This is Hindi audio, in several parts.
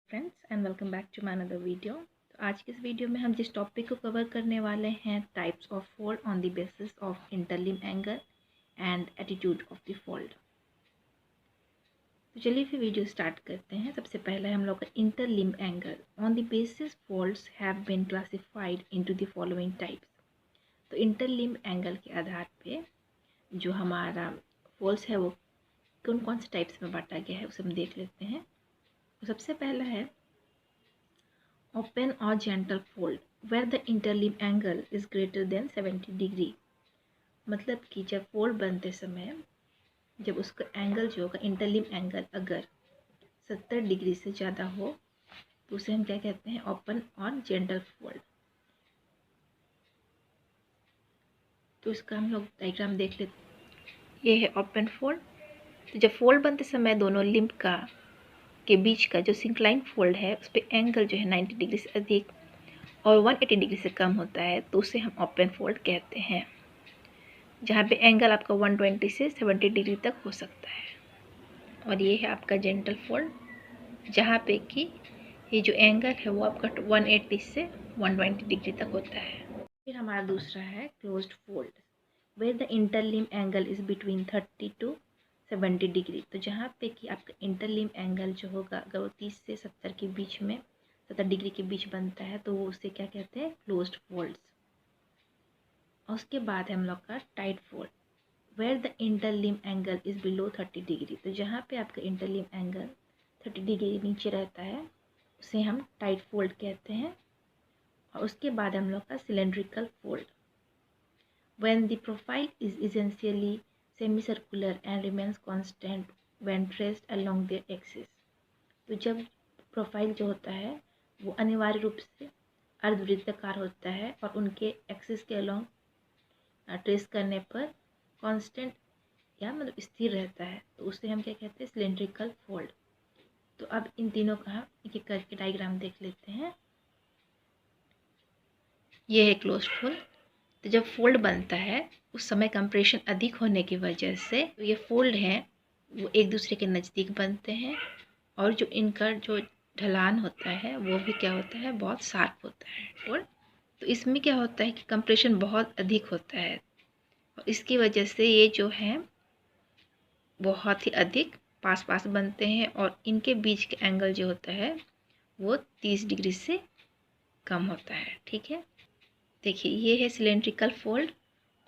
Friends and welcome back to my another video. तो आज के इस वीडियो में हम जिस टॉपिक को कवर करने वाले हैं types of fold on the basis of interlimb angle and attitude of the fold. तो चलिए फिर वीडियो स्टार्ट करते हैं। सबसे पहले हम लोग का interlimb angle on the basis folds have been classified into the following types. तो इंटरलिम एंगल के आधार पे जो हमारा फोल्ड्स है वो कौन कौन से टाइप्स में बांटा गया है उसे हम देख लेते हैं। तो सबसे पहला है open or gentle fold where the interlimb angle is greater than 70 degree. मतलब कि जब फोल्ड बनते समय जब उसका एंगल जो होगा इंटरलिम्ब एंगल अगर 70 डिग्री से ज़्यादा हो तो उसे हम क्या कहते हैं, ओपन और जेंटल फोल्ड। तो इसका हम लोग डायग्राम देख लेते हैं। ये है ओपन फोल्ड। तो जब फोल्ड बनते समय दोनों लिम्ब का के बीच का जो सिंक्लाइन फोल्ड है उस पर एंगल जो है 90 डिग्री से अधिक और 180 डिग्री से कम होता है तो उसे हम ओपन फोल्ड कहते हैं, जहाँ पे एंगल आपका 120 से 70 डिग्री तक हो सकता है। और ये है आपका जेंटल फोल्ड, जहाँ पे कि ये जो एंगल है वो आपका 180 से 120 डिग्री तक होता है। फिर हमारा दूसरा है closed fold where the interlimb angle is between 30 to 70 degree. तो जहाँ पे कि आपका इंटरलिम्ब एंगल जो होगा अगर वो 30 से 70 के बीच में 70 डिग्री के बीच बनता है तो वो उसे क्या कहते हैं, क्लोज्ड फोल्ड्स। और उसके बाद हम लोग का tight fold where the interlimb angle is below 30 degree. तो जहाँ पे आपका इंटरलिम्ब एंगल 30 डिग्री नीचे रहता है उसे हम टाइट फोल्ड कहते हैं। और उसके बाद हम लोग का cylindrical fold when the profile is essentially semicircular and remains constant when traced along their axis। तो जब प्रोफाइल जो होता है वो अनिवार्य रूप से अर्धवृत्ताकार होता है और उनके एक्सिस के अलोंग ट्रेस करने पर कांस्टेंट या मतलब स्थिर रहता है तो उसे हम क्या कहते हैं, सिलेंड्रिकल फोल्ड। तो अब इन तीनों का हम एक एक करके डायग्राम देख लेते हैं। ये है क्लोज्ड फोल्ड। तो जब फोल्ड बनता है उस समय कंप्रेशन अधिक होने की वजह से ये फोल्ड हैं वो एक दूसरे के नज़दीक बनते हैं और जो इनका जो ढलान होता है वो भी क्या होता है, बहुत शार्प होता है। और तो इसमें क्या होता है कि कंप्रेशन बहुत अधिक होता है और इसकी वजह से ये जो है बहुत ही अधिक पास पास बनते हैं और इनके बीच का एंगल जो होता है वो 30 डिग्री से कम होता है। ठीक है, देखिए ये है सिलेंड्रिकल फोल्ड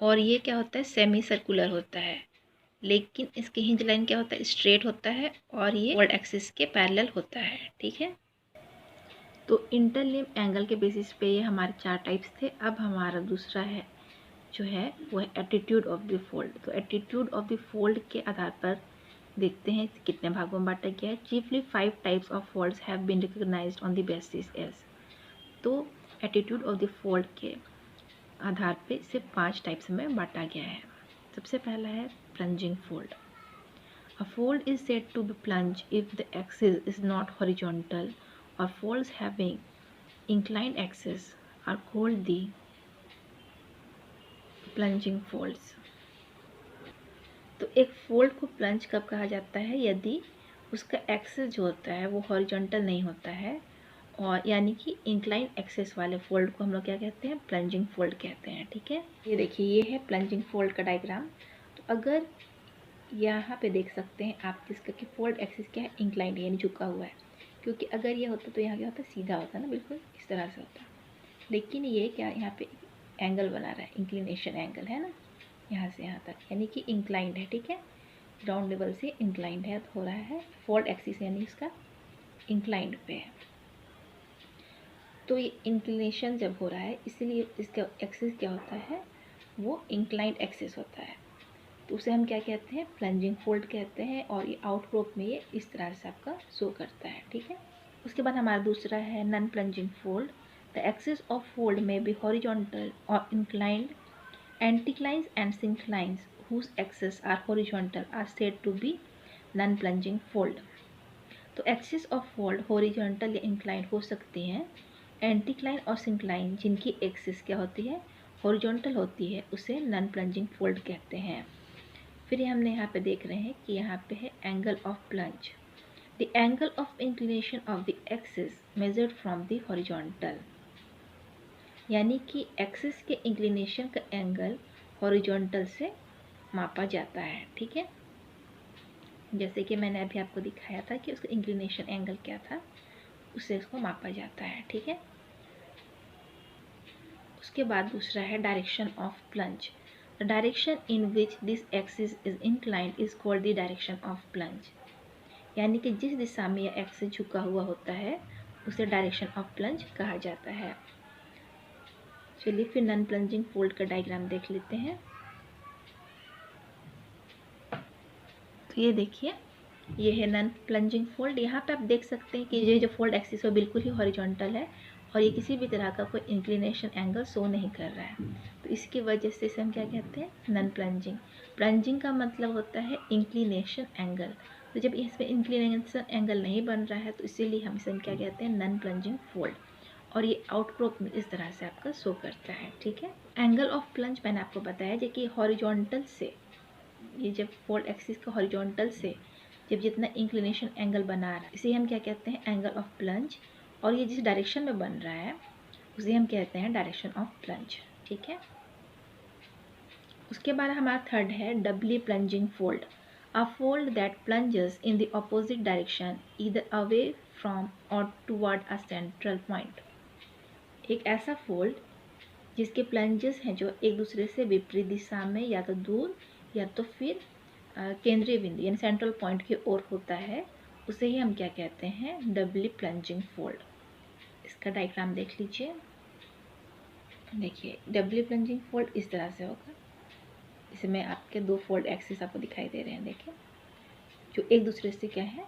और ये क्या होता है, सेमी सर्कुलर होता है, लेकिन इसके हिंज लाइन क्या होता है, स्ट्रेट होता है और ये फोल्ड एक्सिस के पैरेलल होता है। ठीक है, तो इंटरलिम्ब एंगल के बेसिस पे ये हमारे 4 टाइप्स थे। अब हमारा दूसरा है जो है वो है एटीट्यूड ऑफ द फोल्ड। तो एटीट्यूड ऑफ द फोल्ड के आधार पर देखते हैं कितने भागों में बांटा गया है। Chiefly 5 types of folds have been recognised on the basis age. तो एटीट्यूड ऑफ द फोल्ड के आधार पे इसे 5 टाइप्स में बांटा गया है। सबसे पहला है plunging fold. A fold is said to be plunge if the axis is not horizontal, or folds having inclined axis are called the plunging folds। तो एक फोल्ड को प्लंज कब कहा जाता है, यदि उसका एक्सिस जो होता है वो हॉरिजॉन्टल नहीं होता है और यानी कि इंक्लाइन एक्सिस वाले फोल्ड को हम लोग क्या कहते हैं, प्लंजिंग फोल्ड कहते हैं। ठीक है, ये देखिए ये है प्लंजिंग फोल्ड का डायग्राम। तो अगर यहाँ पे देख सकते हैं आप जिसका कि फोल्ड एक्सिस क्या है, इंक्लाइंड यानी झुका हुआ है, क्योंकि अगर ये होता तो यहाँ क्या होता, सीधा होता ना, बिल्कुल इस तरह से होता। लेकिन ये क्या यहाँ पे एंगल बना रहा है, इंक्लिनेशन एंगल है ना, यहाँ से यहाँ तक, यानी कि इंक्लाइंड है। ठीक है, ग्राउंड लेवल से इंक्लाइंड है हो रहा है, फोल्ड एक्सिस यानी इसका इंक्लाइंड पे है। तो ये इंक्लिनेशन जब हो रहा है इसलिए इसका एक्सिस क्या होता है, वो इंक्लाइंड एक्सिस होता है, तो उसे हम क्या कहते हैं, प्लंजिंग फोल्ड कहते हैं। और ये आउटक्रॉप में ये इस तरह से आपका शो करता है। ठीक है, उसके बाद हमारा दूसरा है non plunging fold. The axis of fold may be horizontal और inclined, anticlines and synclines whose axes are horizontal are said to be non-plunging fold। तो एक्सिस ऑफ फोल्ड हॉरिजॉन्टल या इंक्लाइंड हो सकती हैं, एंटीक्लाइन और सिंक्लाइन जिनकी एक्सिस क्या होती है, हॉरिजॉन्टल होती है, उसे नॉन प्लंजिंग फोल्ड कहते हैं। फिर हमने यहाँ पे देख रहे हैं कि यहाँ पे है angle of plunge. The angle of inclination of the axis measured from the horizontal, यानी कि एक्सिस के इंक्लिनेशन का एंगल हॉरिजॉन्टल से मापा जाता है। ठीक है, जैसे कि मैंने अभी आपको दिखाया था कि उसका इंक्लिनेशन एंगल क्या था, उससे उसको मापा जाता है। ठीक है, उसके बाद दूसरा है direction of plunge. The direction in which this axis is inclined is called the direction of plunge, यानी कि जिस दिशा में यह एक्सिस झुका हुआ होता है उसे डायरेक्शन ऑफ प्लंज कहा जाता है। चलिए फिर नॉन प्लंजिंग फोल्ड का डायग्राम देख लेते हैं। तो ये देखिए, ये है नॉन प्लंजिंग फोल्ड। यहाँ पे आप देख सकते हैं कि ये जो फोल्ड एक्सिस है बिल्कुल ही हॉरिजॉन्टल है और ये किसी भी तरह का कोई इंक्लिनेशन एंगल शो नहीं कर रहा है। तो इसकी वजह से इसे हम क्या कहते हैं, नॉन प्लंजिंग। प्लंजिंग का मतलब होता है इंक्लिनेशन एंगल। तो जब इसमें इंक्लिनेशन एंगल नहीं बन रहा है तो इसीलिए हम इसे क्या कहते हैं, नॉन प्लंजिंग फोल्ड। और ये आउटक्रॉप में इस तरह से आपका शो करता है। ठीक है, एंगल ऑफ प्लंज मैंने आपको बताया जो कि हॉरिजॉन्टल से, ये जब फोल्ड एक्सिस का हॉरिजॉन्टल से जब जितना इंक्लिनेशन एंगल बना रहा है इसे हम क्या कहते हैं, एंगल ऑफ प्लंज। और ये जिस डायरेक्शन में बन रहा है उसे हम कहते हैं डायरेक्शन ऑफ प्लंज। ठीक है, उसके बाद हमारा थर्ड है doubly plunging fold. A fold that plunges in the opposite direction either away from और टुवर्ड अ सेंट्रल पॉइंट। एक ऐसा फोल्ड जिसके प्लंजेस हैं जो एक दूसरे से विपरीत दिशा में या तो दूर या तो फिर केंद्रीय बिंदु यानी सेंट्रल पॉइंट की ओर होता है, उसे ही हम क्या कहते हैं, डबली प्लंजिंग फोल्ड। इसका डायग्राम देख लीजिए। देखिए डबली प्लंजिंग फोल्ड इस तरह से होगा। इसमें आपके दो फोल्ड एक्सिस आपको दिखाई दे रहे हैं, देखिए जो एक दूसरे से क्या है।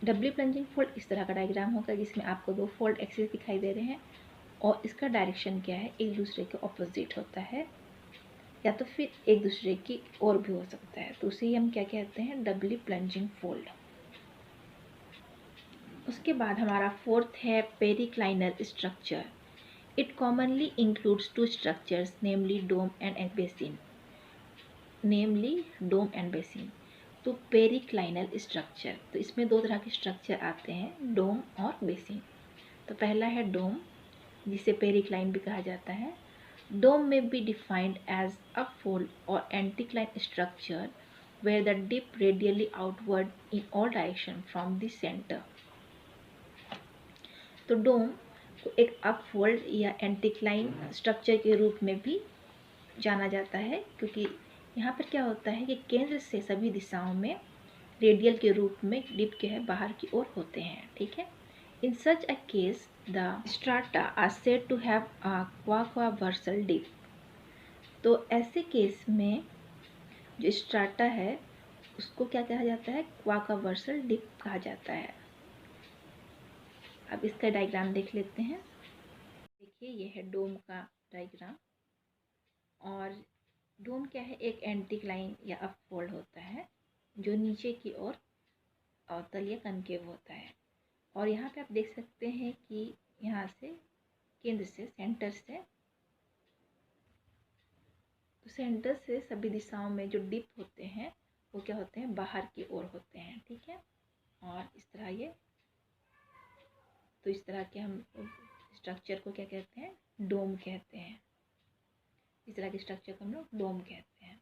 डबली प्लंजिंग फोल्ड इस तरह का डायग्राम होगा जिसमें आपको दो फोल्ड एक्सिस दिखाई दे रहे हैं और इसका डायरेक्शन क्या है, एक दूसरे के ऑपोजिट होता है या तो फिर एक दूसरे की ओर भी हो सकता है। तो उसे हम क्या कहते हैं, डबली प्लंजिंग फोल्ड। उसके बाद हमारा फोर्थ है periclinal structure. It commonly includes two structures namely dome and basin. तो पेरिक्लाइनल स्ट्रक्चर, तो इसमें दो तरह के स्ट्रक्चर आते हैं, डोम और बेसिन। तो पहला है डोम, जिसे पेरिक्लाइन भी कहा जाता है। Dome may be defined as a fold or anticline structure where the dip radially outward in all directions from the center. तो डोम को एक अपफोल्ड या एंटीक्लाइन स्ट्रक्चर के रूप में भी जाना जाता है, क्योंकि यहाँ पर क्या होता है कि केंद्र से सभी दिशाओं में रेडियल के रूप में डिप के है बाहर की ओर होते हैं। ठीक है, in such a case the strata are said to have a quaquaversal dip. तो ऐसे केस में जो स्ट्राटा है उसको क्या कहा जाता है, क्वाक्वावर्सल डिप कहा जाता है। अब इसका डायग्राम देख लेते हैं। देखिए ये है डोम का डायग्राम। और डोम क्या है, एक एंटीक्लाइन या अपफोल्ड होता है जो नीचे की ओर अवतल या कनकेव होता है। और यहाँ पे आप देख सकते हैं कि यहाँ से केंद्र से, सेंटर से, तो सेंटर से सभी दिशाओं में जो डिप होते हैं वो क्या होते हैं, बाहर की ओर होते हैं। ठीक है, और इस तरह ये, तो इस तरह के हम स्ट्रक्चर को क्या कहते हैं, डोम कहते हैं। इस तरह के स्ट्रक्चर को हम लोग डोम कहते हैं।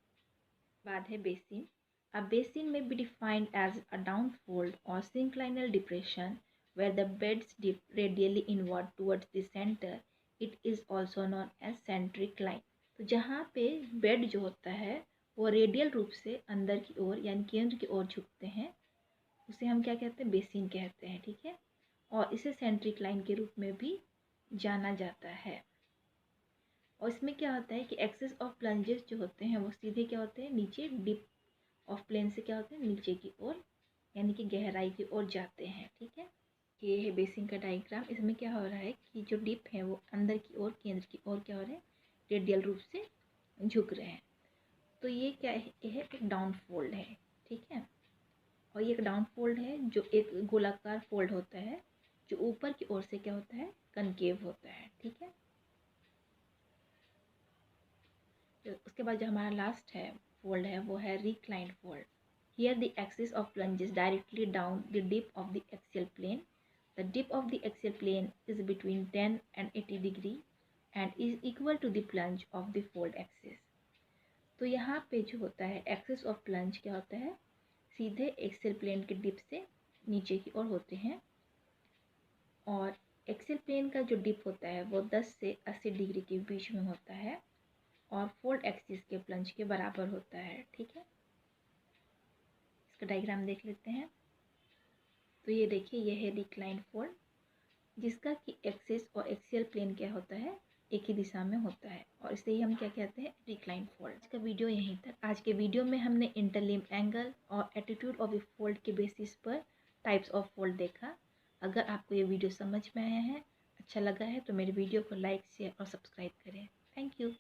बाद है बेसिन। अ बेसिन में बी डिफाइंड एज अ डाउनफोल्ड और सिंक्लाइनल depression where the beds dip radially inward towards the center. It is also known as centric line. तो जहाँ पे बेड जो होता है वो रेडियल रूप से अंदर की ओर यानी केंद्र की ओर झुकते हैं, उसे हम क्या कहते हैं, बेसिन कहते हैं। ठीक है, और इसे सेंट्रिक लाइन के रूप में भी जाना जाता है। और इसमें क्या होता है कि एक्सेस ऑफ प्लंजेस जो होते हैं वो सीधे क्या होते हैं, नीचे डिप ऑफ प्लेन से क्या होते हैं, नीचे की ओर यानी कि गहराई की ओर जाते हैं। ठीक है, ये है बेसिन का डायग्राम। इसमें क्या हो रहा है कि जो डिप है वो अंदर की ओर, केंद्र की ओर क्या हो रहे हैं, रेडियल रूप से झुक रहे हैं। तो ये क्या है, यह एक डाउन फोल्ड है। ठीक है, और ये एक डाउन फोल्ड है जो एक गोलाकार फोल्ड होता है जो ऊपर की ओर से क्या होता है, कनकेव होता है। ठीक है, तो उसके बाद जो हमारा लास्ट है फोल्ड है वो है reclined fold. Here the axis of plunges directly down the dip of the axial plane. The dip of the axial plane is between 10 and 80 degree and is equal to the plunge of the fold axis. तो यहाँ पे जो होता है एक्सिस ऑफ प्लंज क्या होता है, सीधे एक्सियल प्लेन के डिप से नीचे की ओर होते हैं और एक्सियल प्लेन का जो डिप होता है वो 10 से 80 डिग्री के बीच में होता है और फोल्ड एक्सिस के प्लंज के बराबर होता है। ठीक है, इसका डायग्राम देख लेते हैं। तो ये देखिए, ये है डिक्लाइन फोल्ड जिसका कि एक्सिस और एक्सियल प्लेन क्या होता है, एक ही दिशा में होता है और इसे ही हम क्या कहते हैं, डिक्लाइन फोल्ड। आज का वीडियो यहीं तक। आज के वीडियो में हमने इंटरलिम्ब एंगल और एटीट्यूड ऑफ ए फोल्ड के बेसिस पर टाइप्स ऑफ फोल्ड देखा। अगर आपको ये वीडियो समझ में आया है, अच्छा लगा है, तो मेरे वीडियो को लाइक, शेयर और सब्सक्राइब करें। Thank you.